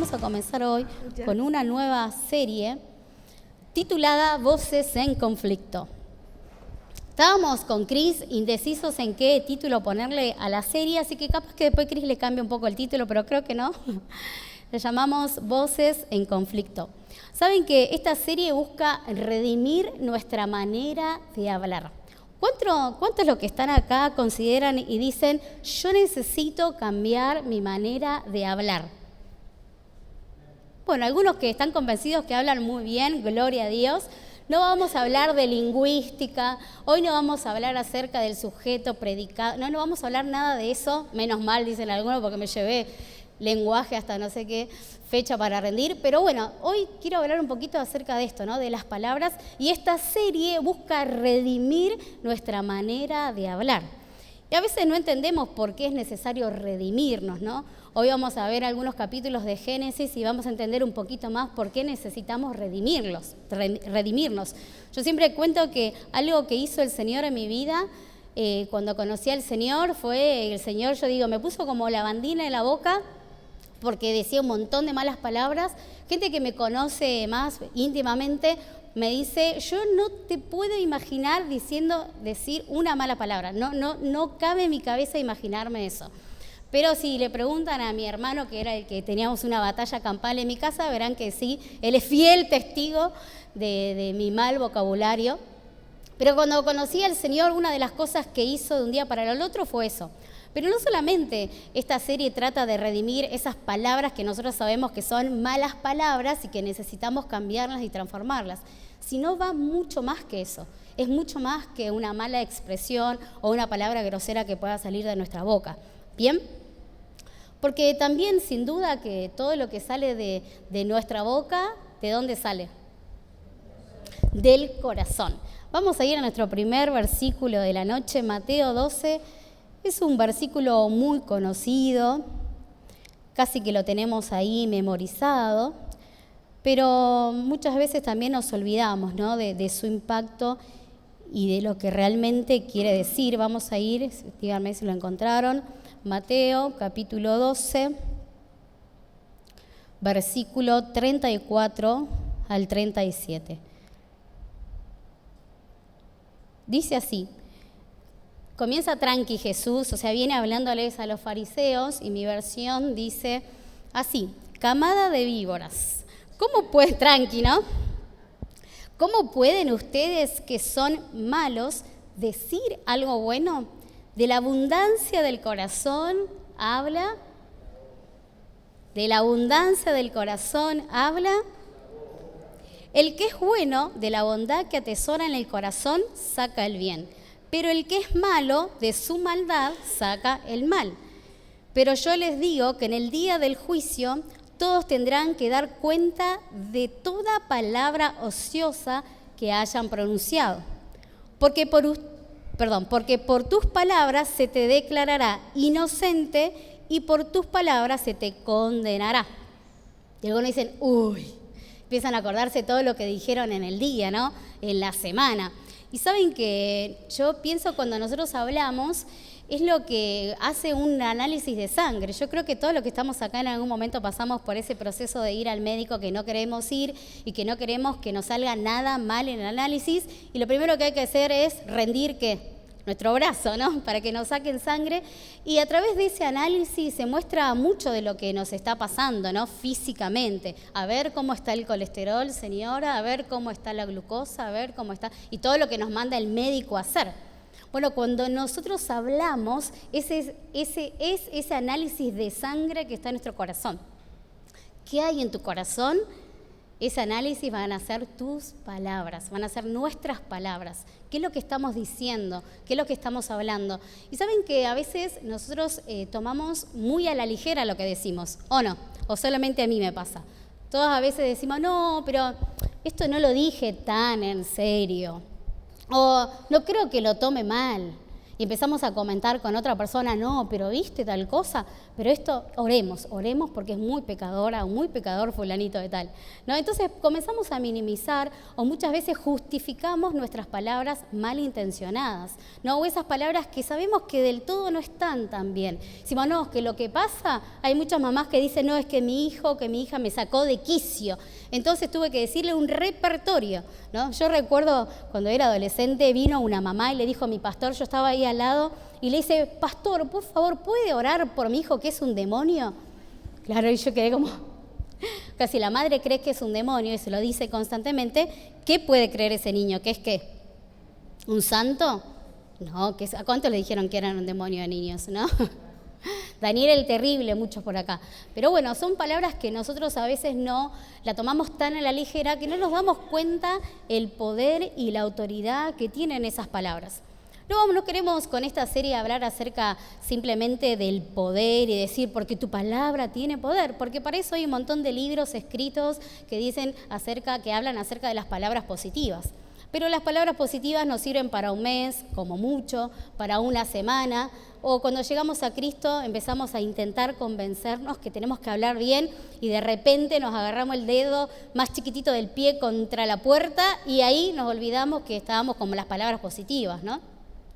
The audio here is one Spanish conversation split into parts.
vamos a comenzar hoy con una nueva serie titulada Voces en Conflicto. Estábamos con Cris indecisos en qué título ponerle a la serie, así que capaz que después Cris le cambie un poco el título, pero creo que no. Le llamamos Voces en Conflicto. Saben que esta serie busca redimir nuestra manera de hablar. ¿Cuántos los que están acá consideran y dicen, yo necesito cambiar mi manera de hablar? Bueno, algunos que están convencidos que hablan muy bien, gloria a Dios. No vamos a hablar de lingüística, hoy no vamos a hablar acerca del sujeto predicado, no vamos a hablar nada de eso, menos mal dicen algunos porque me llevé lenguaje hasta no sé qué fecha para rendir, pero bueno, hoy quiero hablar un poquito acerca de esto, ¿no? De las palabras, y esta serie busca redimir nuestra manera de hablar. Y a veces no entendemos por qué es necesario redimirnos, ¿no? Hoy vamos a ver algunos capítulos de Génesis y vamos a entender un poquito más por qué necesitamos redimirnos. Yo siempre cuento que algo que hizo el Señor en mi vida, cuando conocí al Señor, fue el Señor, yo digo, me puso como lavandina en la boca, porque decía un montón de malas palabras. Gente que me conoce más íntimamente me dice, yo no te puedo imaginar decir una mala palabra. No cabe en mi cabeza imaginarme eso. Pero si le preguntan a mi hermano, que era el que teníamos una batalla campal en mi casa, verán que sí, él es fiel testigo de mi mal vocabulario. Pero cuando conocí al Señor, una de las cosas que hizo de un día para el otro fue eso. Pero no solamente esta serie trata de redimir esas palabras que nosotros sabemos que son malas palabras y que necesitamos cambiarlas y transformarlas, sino va mucho más que eso. Es mucho más que una mala expresión o una palabra grosera que pueda salir de nuestra boca. ¿Bien? Porque también, sin duda, que todo lo que sale de nuestra boca, ¿de dónde sale? Del corazón. Vamos a ir a nuestro primer versículo de la noche, Mateo 12. Es un versículo muy conocido, casi que lo tenemos ahí memorizado, pero muchas veces también nos olvidamos, ¿no? de su impacto y de lo que realmente quiere decir. Vamos a ir, díganme si lo encontraron, Mateo capítulo 12, versículo 34 al 37. Dice así. Comienza tranqui Jesús, o sea, viene hablándoles a los fariseos y mi versión dice así, camada de víboras. ¿Cómo pueden, tranqui, ¿no? ¿Cómo pueden ustedes que son malos decir algo bueno? De la abundancia del corazón habla. De la abundancia del corazón habla. El que es bueno, de la bondad que atesora en el corazón, saca el bien. Pero el que es malo, de su maldad, saca el mal. Pero yo les digo que en el día del juicio todos tendrán que dar cuenta de toda palabra ociosa que hayan pronunciado. Porque por tus palabras se te declarará inocente y por tus palabras se te condenará. Y algunos dicen, empiezan a acordarse todo lo que dijeron en el día, ¿no? En la semana. Y saben que yo pienso cuando nosotros hablamos es lo que hace un análisis de sangre. Yo creo que todos los que estamos acá en algún momento pasamos por ese proceso de ir al médico que no queremos ir y que no queremos que nos salga nada mal en el análisis. Y lo primero que hay que hacer es rendir, ¿qué? Nuestro brazo, ¿no? Para que nos saquen sangre. Y a través de ese análisis se muestra mucho de lo que nos está pasando, ¿no? Físicamente. A ver cómo está el colesterol, señora, a ver cómo está la glucosa, a ver cómo está... Y todo lo que nos manda el médico a hacer. Bueno, cuando nosotros hablamos, ese es ese análisis de sangre que está en nuestro corazón. ¿Qué hay en tu corazón? Ese análisis van a ser tus palabras, van a ser nuestras palabras. ¿Qué es lo que estamos diciendo? ¿Qué es lo que estamos hablando? Y saben que a veces nosotros tomamos muy a la ligera lo que decimos, ¿o no? O solamente a mí me pasa. Todos a veces decimos, no, pero esto no lo dije tan en serio. O no creo que lo tome mal. Y empezamos a comentar con otra persona, no, pero viste tal cosa, pero esto, oremos porque es muy pecadora o muy pecador fulanito de tal, ¿no? Entonces comenzamos a minimizar o muchas veces justificamos nuestras palabras malintencionadas, ¿no? O esas palabras que sabemos que del todo no están tan bien. Decimos, no, es que lo que pasa, hay muchas mamás que dicen, no, es que mi hijo o que mi hija me sacó de quicio, entonces tuve que decirle un repertorio, ¿no? Yo recuerdo cuando era adolescente vino una mamá y le dijo a mi pastor, yo estaba ahí al lado, y le dice, pastor, por favor, ¿puede orar por mi hijo que es un demonio? Claro, y yo quedé como, casi la madre cree que es un demonio y se lo dice constantemente, ¿qué puede creer ese niño? ¿Que es qué? ¿Un santo? No, ¿a cuántos le dijeron que eran un demonio de niños, no? Daniel el terrible, muchos por acá. Pero bueno, son palabras que nosotros a veces no la tomamos tan a la ligera que no nos damos cuenta el poder y la autoridad que tienen esas palabras. No queremos con esta serie hablar acerca simplemente del poder y decir porque tu palabra tiene poder, porque para eso hay un montón de libros escritos que dicen que hablan acerca de las palabras positivas. Pero las palabras positivas nos sirven para un mes, como mucho, para una semana, o cuando llegamos a Cristo empezamos a intentar convencernos que tenemos que hablar bien y de repente nos agarramos el dedo más chiquitito del pie contra la puerta y ahí nos olvidamos que estábamos con las palabras positivas, ¿no?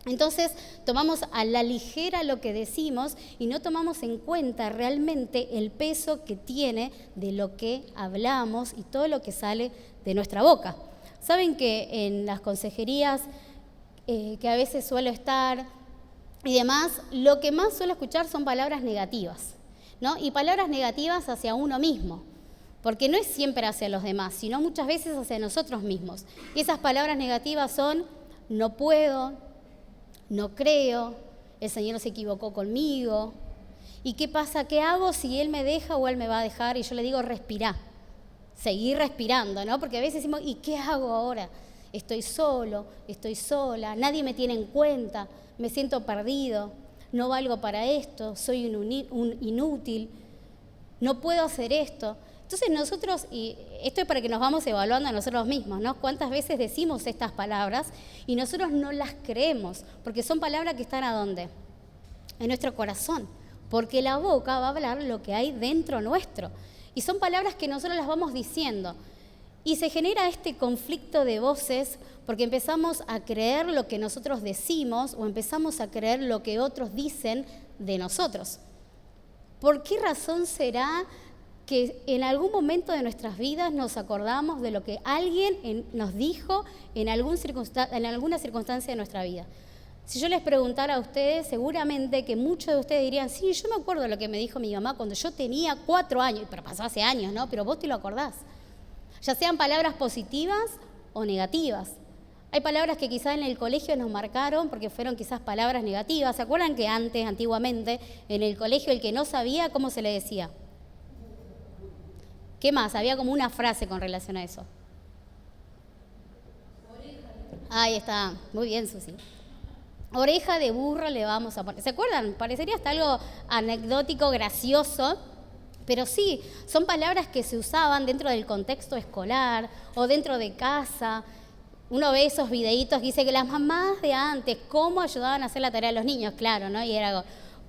Entonces tomamos a la ligera lo que decimos y no tomamos en cuenta realmente el peso que tiene de lo que hablamos y todo lo que sale de nuestra boca. Saben que en las consejerías que a veces suelo estar y demás, lo que más suelo escuchar son palabras negativas, ¿no? Y palabras negativas hacia uno mismo, porque no es siempre hacia los demás, sino muchas veces hacia nosotros mismos. Y esas palabras negativas son, no puedo, no creo, el Señor se equivocó conmigo. ¿Y qué pasa? ¿Qué hago si Él me deja o Él me va a dejar? Y yo le digo, respirá, seguir respirando, ¿no? Porque a veces decimos, ¿y qué hago ahora? Estoy solo, estoy sola, nadie me tiene en cuenta, me siento perdido, no valgo para esto, soy un inútil, no puedo hacer esto. Entonces nosotros, y esto es para que nos vamos evaluando a nosotros mismos, ¿no? ¿Cuántas veces decimos estas palabras y nosotros no las creemos? Porque son palabras que están ¿a dónde? En nuestro corazón. Porque la boca va a hablar lo que hay dentro nuestro. Y son palabras que nosotros las vamos diciendo. Y se genera este conflicto de voces porque empezamos a creer lo que nosotros decimos o empezamos a creer lo que otros dicen de nosotros. ¿Por qué razón será que en algún momento de nuestras vidas nos acordamos de lo que alguien nos dijo en alguna circunstancia de nuestra vida? Si yo les preguntara a ustedes, seguramente que muchos de ustedes dirían, sí, yo me acuerdo de lo que me dijo mi mamá cuando yo tenía 4 años, pero pasó hace años, ¿no? Pero vos te lo acordás. Ya sean palabras positivas o negativas. Hay palabras que quizás en el colegio nos marcaron porque fueron quizás palabras negativas. ¿Se acuerdan que antes, antiguamente, en el colegio el que no sabía, cómo se le decía? ¿Qué más? Había como una frase con relación a eso. Ahí está, muy bien, Susi. Oreja de burro le vamos a poner. ¿Se acuerdan? Parecería hasta algo anecdótico, gracioso, pero sí, son palabras que se usaban dentro del contexto escolar o dentro de casa. Uno ve esos videitos que dice que las mamás de antes, ¿cómo ayudaban a hacer la tarea de los niños? Claro, ¿no? Y era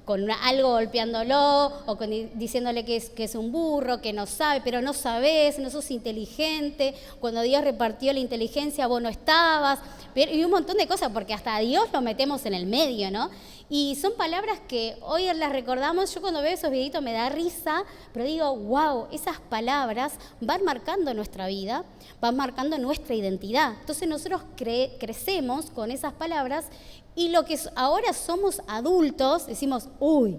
con algo golpeándolo o diciéndole que es un burro, que no sabe, pero no sabes, no sos inteligente. Cuando Dios repartió la inteligencia, vos no estabas. Y un montón de cosas, porque hasta a Dios lo metemos en el medio, ¿no? Y son palabras que hoy las recordamos. Yo cuando veo esos videitos me da risa, pero digo, wow, esas palabras van marcando nuestra vida, van marcando nuestra identidad. Entonces nosotros crecemos con esas palabras y lo que ahora somos adultos, decimos, uy,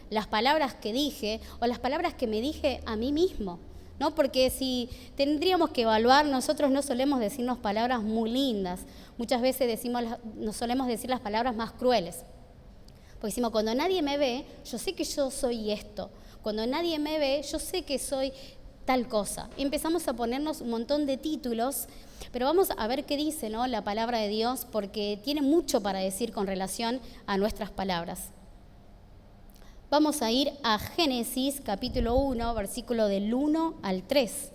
las palabras que dije o las palabras que me dije a mí mismo, ¿no? Porque si tendríamos que evaluar, nosotros no solemos decirnos palabras muy lindas. Muchas veces nos solemos decir las palabras más crueles. Porque decimos, cuando nadie me ve, yo sé que yo soy esto. Cuando nadie me ve, yo sé que soy tal cosa. Y empezamos a ponernos un montón de títulos, pero vamos a ver qué dice, ¿no?, la palabra de Dios, porque tiene mucho para decir con relación a nuestras palabras. Vamos a ir a Génesis capítulo 1, versículo del 1 al 3.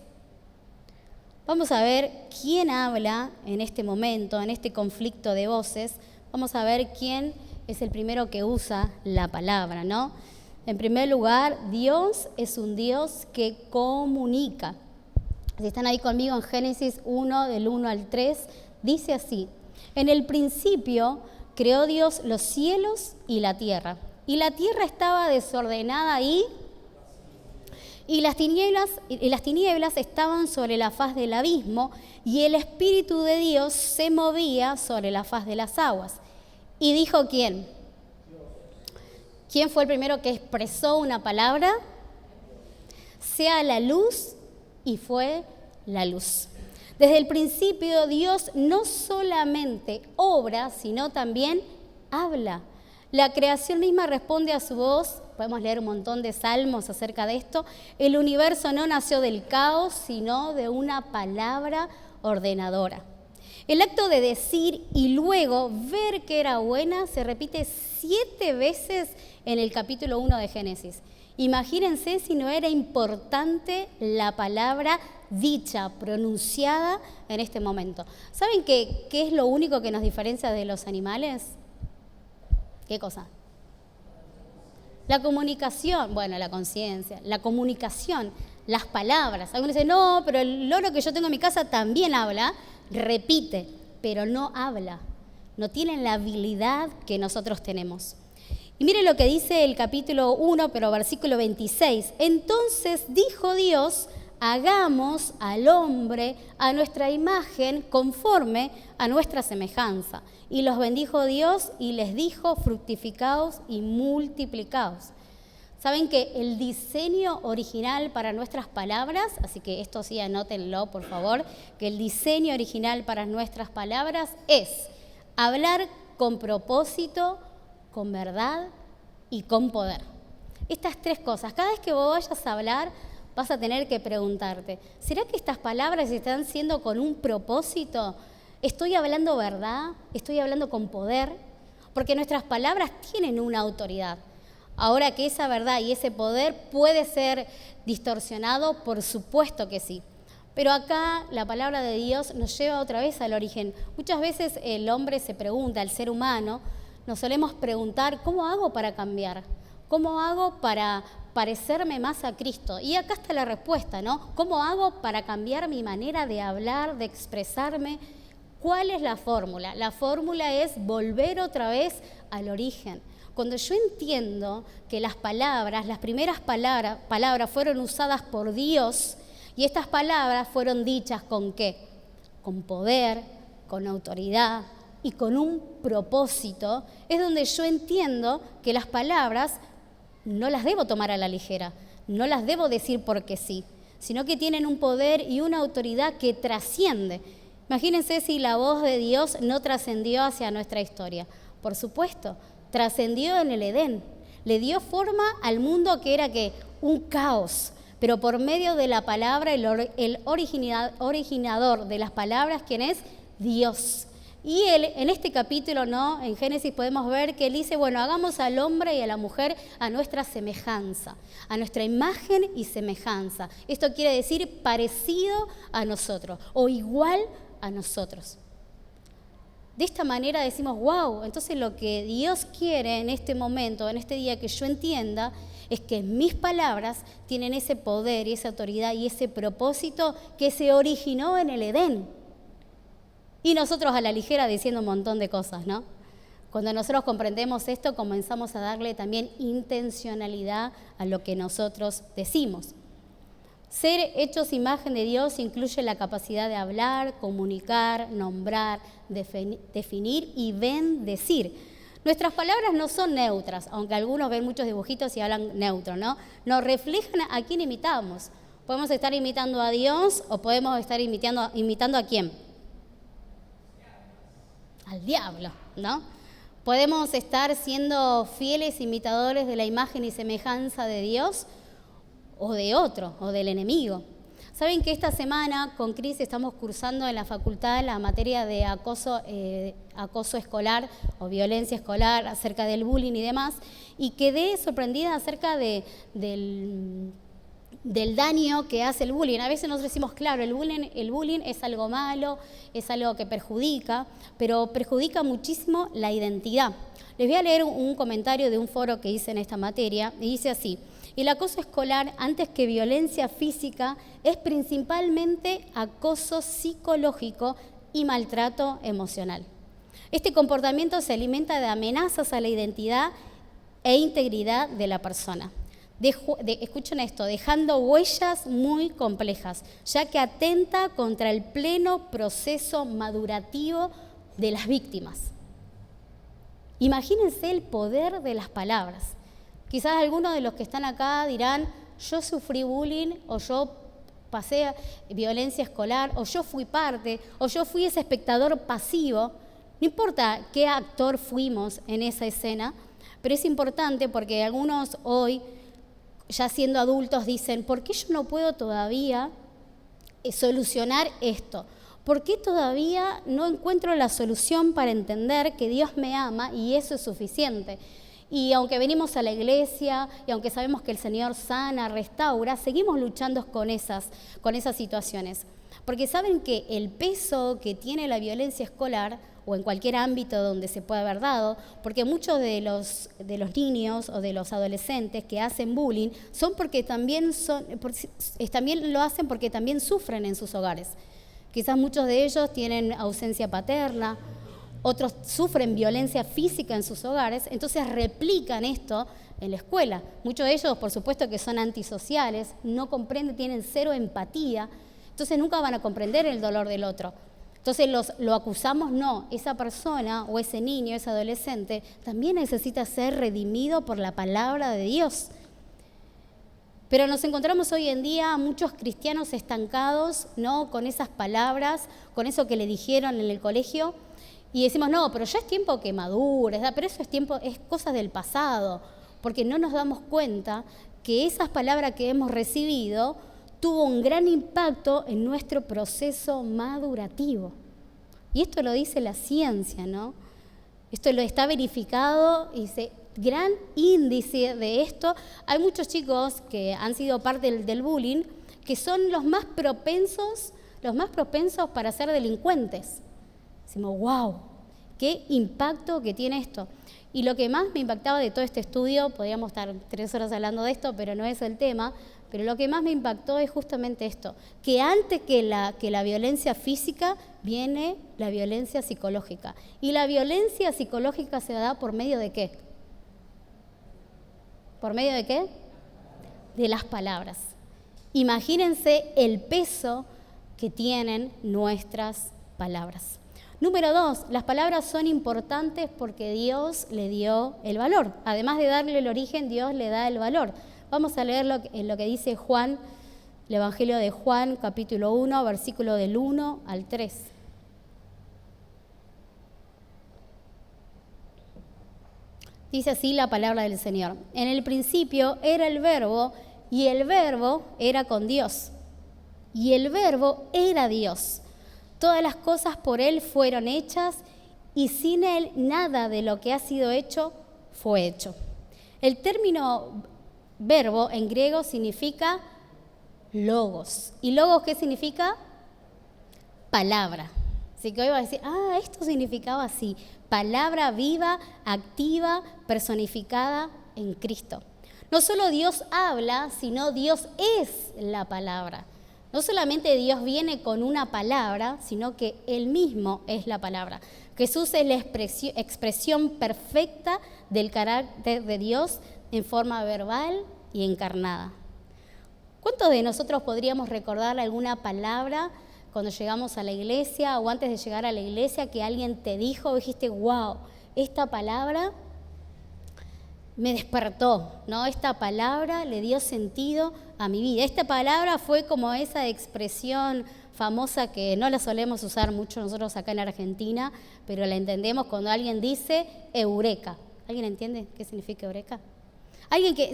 Vamos a ver quién habla en este momento, en este conflicto de voces. Vamos a ver quién es el primero que usa la palabra, ¿no? En primer lugar, Dios es un Dios que comunica. Si están ahí conmigo en Génesis 1, del 1 al 3, dice así: en el principio creó Dios los cielos y la tierra estaba desordenada y las tinieblas estaban sobre la faz del abismo, y el Espíritu de Dios se movía sobre la faz de las aguas. ¿Y dijo quién? ¿Quién fue el primero que expresó una palabra? Sea la luz, y fue la luz. Desde el principio Dios no solamente obra, sino también habla. La creación misma responde a su voz. Podemos leer un montón de salmos acerca de esto. El universo no nació del caos, sino de una palabra ordenadora. El acto de decir y luego ver que era buena se repite 7 veces en el capítulo 1 de Génesis. Imagínense si no era importante la palabra dicha, pronunciada en este momento. ¿Saben qué es lo único que nos diferencia de los animales? ¿Qué cosa? La comunicación, bueno, la conciencia, la comunicación, las palabras. Algunos dicen, no, pero el loro que yo tengo en mi casa también habla, repite, pero no habla. No tienen la habilidad que nosotros tenemos. Y mire lo que dice el capítulo 1, pero versículo 26. Entonces dijo Dios: hagamos al hombre a nuestra imagen, conforme a nuestra semejanza. Y los bendijo Dios y les dijo: fructificaos y multiplicaos. ¿Saben que el diseño original para nuestras palabras, así que esto sí anótenlo por favor, que el diseño original para nuestras palabras es hablar con propósito, con verdad y con poder? Estas 3 cosas. Cada vez que vos vayas a hablar, vas a tener que preguntarte, ¿será que estas palabras están siendo con un propósito? ¿Estoy hablando verdad? ¿Estoy hablando con poder? Porque nuestras palabras tienen una autoridad. Ahora, que esa verdad y ese poder puede ser distorsionado, por supuesto que sí. Pero acá la palabra de Dios nos lleva otra vez al origen. Muchas veces el hombre se pregunta, el ser humano, nos solemos preguntar, ¿cómo hago para cambiar? ¿Cómo hago para parecerme más a Cristo? Y acá está la respuesta, ¿no? ¿Cómo hago para cambiar mi manera de hablar, de expresarme? ¿Cuál es la fórmula? La fórmula es volver otra vez al origen. Cuando yo entiendo que las primeras palabras fueron usadas por Dios, y estas palabras fueron dichas ¿con qué? Con poder, con autoridad y con un propósito, es donde yo entiendo que las palabras no las debo tomar a la ligera, no las debo decir porque sí, sino que tienen un poder y una autoridad que trasciende. Imagínense si la voz de Dios no trascendió hacia nuestra historia. Por supuesto, trascendió en el Edén. Le dio forma al mundo que era ¿qué? Un caos. Pero por medio de la palabra, el originador de las palabras, ¿quién es? Dios. Y él, en este capítulo, ¿no? En Génesis podemos ver que él dice, bueno, hagamos al hombre y a la mujer a nuestra semejanza, a nuestra imagen y semejanza. Esto quiere decir parecido a nosotros o igual a nosotros. De esta manera decimos, wow, entonces lo que Dios quiere en este momento, en este día, que yo entienda, es que mis palabras tienen ese poder y esa autoridad y ese propósito que se originó en el Edén. Y nosotros a la ligera diciendo un montón de cosas, ¿no? Cuando nosotros comprendemos esto, comenzamos a darle también intencionalidad a lo que nosotros decimos. Ser hechos imagen de Dios incluye la capacidad de hablar, comunicar, nombrar, definir y bendecir. Nuestras palabras no son neutras, aunque algunos ven muchos dibujitos y hablan neutro, ¿no? Nos reflejan a quién imitamos. Podemos estar imitando a Dios o podemos estar imitando a quién. Al diablo, ¿no? Podemos estar siendo fieles imitadores de la imagen y semejanza de Dios o de otro, o del enemigo. Saben que esta semana con Cris estamos cursando en la facultad la materia de acoso escolar o violencia escolar, acerca del bullying y demás, y quedé sorprendida acerca de del daño que hace el bullying. A veces nosotros decimos, claro, el bullying es algo malo, es algo que perjudica, pero perjudica muchísimo la identidad. Les voy a leer un comentario de un foro que hice en esta materia, y dice así: el acoso escolar, antes que violencia física, es principalmente acoso psicológico y maltrato emocional. Este comportamiento se alimenta de amenazas a la identidad e integridad de la persona. Escuchen esto, dejando huellas muy complejas, ya que atenta contra el pleno proceso madurativo de las víctimas. Imagínense el poder de las palabras. Quizás algunos de los que están acá dirán, yo sufrí bullying, o yo pasé violencia escolar, o yo fui parte, o yo fui ese espectador pasivo. No importa qué actor fuimos en esa escena, pero es importante porque algunos hoy, ya siendo adultos, dicen, ¿por qué yo no puedo todavía solucionar esto? ¿Por qué todavía no encuentro la solución para entender que Dios me ama y eso es suficiente? Y aunque venimos a la iglesia y aunque sabemos que el Señor sana, restaura, seguimos luchando con esas situaciones. Porque saben que el peso que tiene la violencia escolar, o en cualquier ámbito donde se pueda haber dado, porque muchos de los niños o de los adolescentes que hacen bullying también lo hacen porque también sufren en sus hogares. Quizás muchos de ellos tienen ausencia paterna, otros sufren violencia física en sus hogares, entonces replican esto en la escuela. Muchos de ellos, por supuesto, que son antisociales, no comprenden, tienen cero empatía, entonces nunca van a comprender el dolor del otro. Entonces lo acusamos, no, esa persona o ese niño, ese adolescente, también necesita ser redimido por la palabra de Dios. Pero nos encontramos hoy en día muchos cristianos estancados, ¿no?, con esas palabras, con eso que le dijeron en el colegio, y decimos, no, pero ya es tiempo que madures, pero eso es cosas del pasado, porque no nos damos cuenta que esas palabras que hemos recibido tuvo un gran impacto en nuestro proceso madurativo. Y esto lo dice la ciencia, ¿no? Esto lo está verificado y dice, gran índice de esto. Hay muchos chicos que han sido parte del bullying que son los más propensos para ser delincuentes. Decimos, wow, qué impacto que tiene esto. Y lo que más me impactaba de todo este estudio, podríamos estar 3 horas hablando de esto, pero no es el tema, pero lo que más me impactó es justamente esto, que antes que la violencia física viene la violencia psicológica. Y la violencia psicológica se da por medio de ¿qué? ¿Por medio de qué? De las palabras. Imagínense el peso que tienen nuestras palabras. Número 2, las palabras son importantes porque Dios le dio el valor. Además de darle el origen, Dios le da el valor. Vamos a leer lo que dice Juan, el Evangelio de Juan, capítulo 1, versículo del 1 al 3. Dice así la palabra del Señor. En el principio era el Verbo, y el Verbo era con Dios, y el Verbo era Dios. Todas las cosas por Él fueron hechas, y sin Él nada de lo que ha sido hecho fue hecho. El término verbo en griego significa logos. ¿Y logos qué significa? Palabra. Así que hoy va a decir, esto significaba así. Palabra viva, activa, personificada en Cristo. No solo Dios habla, sino Dios es la palabra. No solamente Dios viene con una palabra, sino que Él mismo es la palabra. Jesús es la expresión perfecta del carácter de Dios en forma verbal y encarnada. ¿Cuántos de nosotros podríamos recordar alguna palabra cuando llegamos a la iglesia o antes de llegar a la iglesia que alguien te dijo, dijiste, wow, esta palabra me despertó, ¿no? Esta palabra le dio sentido a mi vida. Esta palabra fue como esa expresión famosa que no la solemos usar mucho nosotros acá en Argentina, pero la entendemos cuando alguien dice eureka. ¿Alguien entiende qué significa eureka?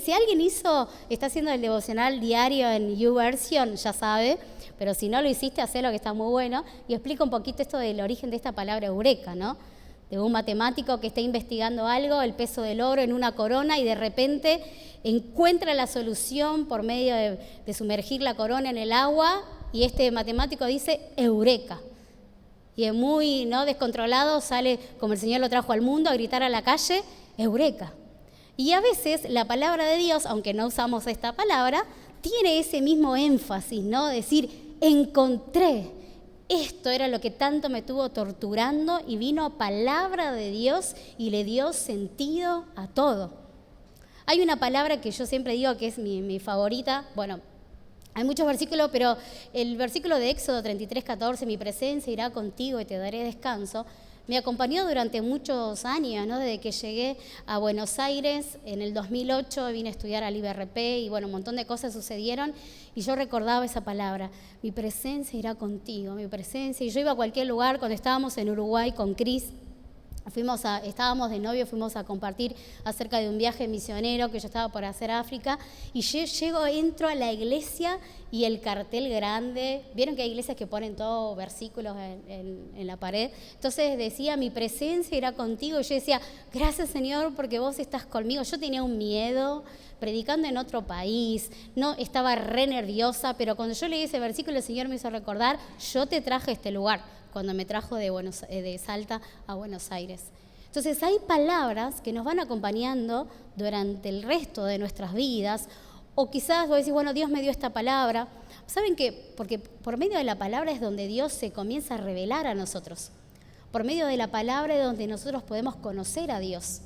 Si alguien está haciendo el devocional diario en YouVersion, ya sabe, pero si no lo hiciste, hacelo, que está muy bueno, y explica un poquito esto del origen de esta palabra eureka, ¿no? de un matemático que está investigando algo, el peso del oro en una corona, y de repente encuentra la solución por medio de sumergir la corona en el agua, y este matemático dice eureka. Y es muy descontrolado, sale como el Señor lo trajo al mundo a gritar a la calle, eureka. Y a veces la palabra de Dios, aunque no usamos esta palabra, tiene ese mismo énfasis, decir, encontré. Esto era lo que tanto me estuvo torturando, y vino palabra de Dios y le dio sentido a todo. Hay una palabra que yo siempre digo que es mi favorita. Bueno, hay muchos versículos, pero el versículo de Éxodo 33:14, mi presencia irá contigo y te daré descanso, me acompañó durante muchos años, desde que llegué a Buenos Aires en el 2008, vine a estudiar al IBRP y un montón de cosas sucedieron y yo recordaba esa palabra, mi presencia irá contigo, mi presencia. Y yo iba a cualquier lugar, cuando estábamos en Uruguay con Cris, estábamos de novio, fuimos a compartir acerca de un viaje misionero que yo estaba por hacer a África, y entro a la iglesia y el cartel grande, vieron que hay iglesias que ponen todos versículos en la pared, entonces decía, mi presencia irá contigo, y yo decía, gracias Señor porque vos estás conmigo. Yo tenía un miedo, predicando en otro país, estaba re nerviosa, pero cuando yo leí ese versículo el Señor me hizo recordar, yo te traje a este lugar, cuando me trajo de Salta a Buenos Aires. Entonces hay palabras que nos van acompañando durante el resto de nuestras vidas, o quizás vos decís, Dios me dio esta palabra. ¿Saben qué? Porque por medio de la palabra es donde Dios se comienza a revelar a nosotros. Por medio de la palabra es donde nosotros podemos conocer a Dios.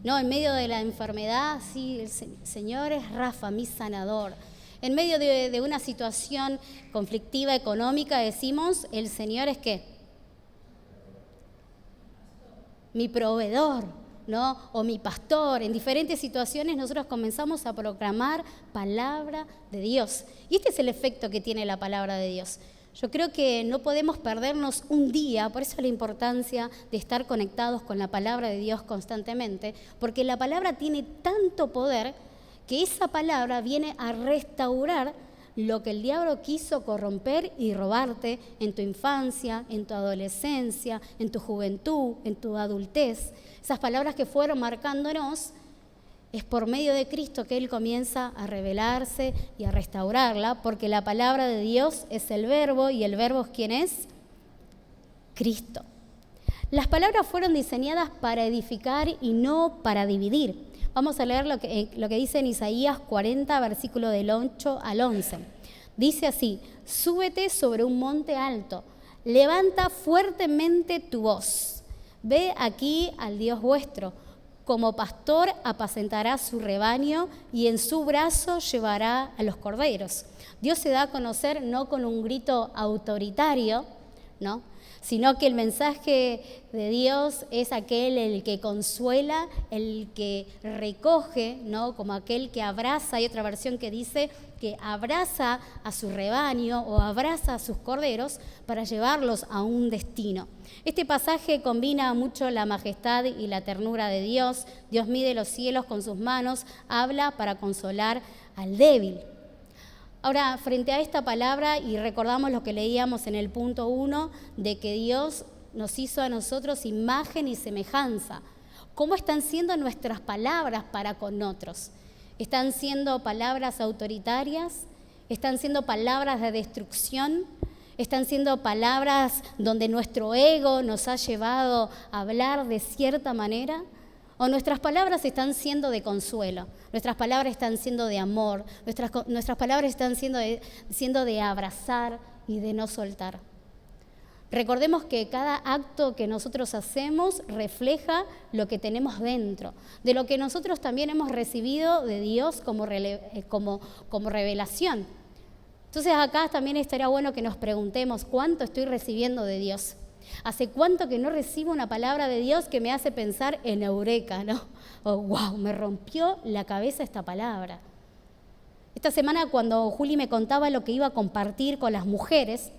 En medio de la enfermedad, sí, el Señor es Rafa, mi sanador. En medio de una situación conflictiva económica decimos, el Señor es ¿qué? Mi proveedor, o mi pastor. En diferentes situaciones nosotros comenzamos a proclamar palabra de Dios. Y este es el efecto que tiene la palabra de Dios. Yo creo que no podemos perdernos un día, por eso la importancia de estar conectados con la palabra de Dios constantemente, porque la palabra tiene tanto poder que esa palabra viene a restaurar lo que el diablo quiso corromper y robarte en tu infancia, en tu adolescencia, en tu juventud, en tu adultez. Esas palabras que fueron marcándonos, es por medio de Cristo que Él comienza a revelarse y a restaurarla, porque la palabra de Dios es el verbo, y el verbo es ¿quién es? Cristo. Las palabras fueron diseñadas para edificar y no para dividir. Vamos a leer lo que dice en Isaías 40, versículo del 8 al 11. Dice así, súbete sobre un monte alto, levanta fuertemente tu voz. Ve aquí al Dios vuestro, como pastor apacentará su rebaño y en su brazo llevará a los corderos. Dios se da a conocer no con un grito autoritario, sino que el mensaje de Dios es aquel el que consuela, el que recoge, como aquel que abraza. Hay otra versión que dice que abraza a su rebaño o abraza a sus corderos para llevarlos a un destino. Este pasaje combina mucho la majestad y la ternura de Dios. Dios mide los cielos con sus manos, habla para consolar al débil. Ahora, frente a esta palabra, y recordamos lo que leíamos en el punto 1, de que Dios nos hizo a nosotros imagen y semejanza. ¿Cómo están siendo nuestras palabras para con otros? ¿Están siendo palabras autoritarias? ¿Están siendo palabras de destrucción? ¿Están siendo palabras donde nuestro ego nos ha llevado a hablar de cierta manera? ¿O nuestras palabras están siendo de consuelo? Nuestras palabras están siendo de amor. Nuestras palabras están siendo de abrazar y de no soltar. Recordemos que cada acto que nosotros hacemos refleja lo que tenemos dentro, de lo que nosotros también hemos recibido de Dios como revelación. Entonces acá también estaría bueno que nos preguntemos, ¿cuánto estoy recibiendo de Dios? ¿Hace cuánto que no recibo una palabra de Dios que me hace pensar en eureka, O wow, me rompió la cabeza esta palabra. Esta semana cuando Juli me contaba lo que iba a compartir con las mujeres,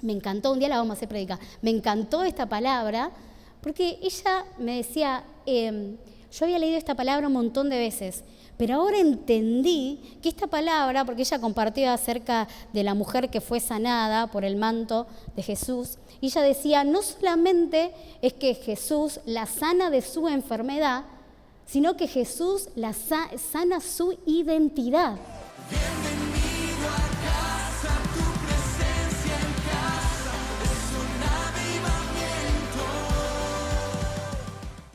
me encantó, un día la vamos a hacer predicar, me encantó esta palabra, porque ella me decía, yo había leído esta palabra un montón de veces, pero ahora entendí que esta palabra, porque ella compartía acerca de la mujer que fue sanada por el manto de Jesús, y ella decía, no solamente es que Jesús la sana de su enfermedad, sino que Jesús la sana su identidad.